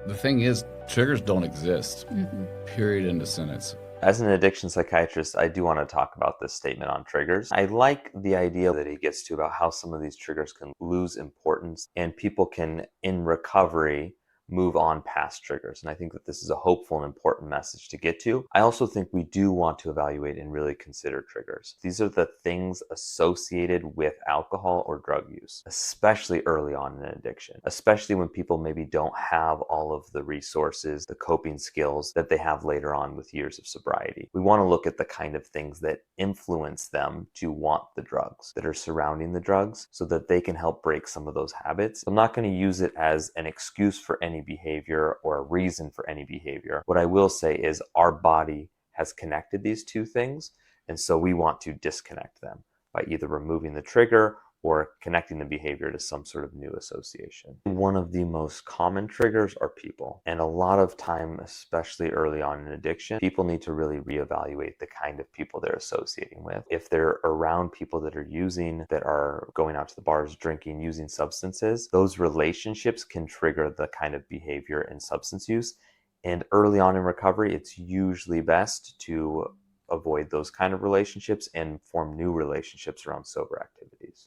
The thing is, triggers don't exist. Period. End of sentence. As an addiction psychiatrist, I do want to talk about this statement on triggers. I like the idea that he gets to about how some of these triggers can lose importance and people can, in recovery, move on past triggers. And I think that this is a hopeful and important message to get to. I also think we do want to evaluate and really consider triggers. These are the things associated with alcohol or drug use, especially early on in addiction, especially when people maybe don't have all of the resources, the coping skills that they have later on with years of sobriety. We want to look at the kind of things that influence them to want the drugs, that are surrounding the drugs, so that they can help break some of those habits. I'm not going to use it as an excuse for any behavior or a reason for any behavior. What I will say is our body has connected these two things, and so we want to disconnect them by either removing the trigger or connecting the behavior to some sort of new association. One of the most common triggers are people. And a lot of time, especially early on in addiction, people need to really reevaluate the kind of people they're associating with. If they're around people that are using, that are going out to the bars, drinking, using substances, those relationships can trigger the kind of behavior and substance use. And early on in recovery, it's usually best to avoid those kind of relationships and form new relationships around sober activities.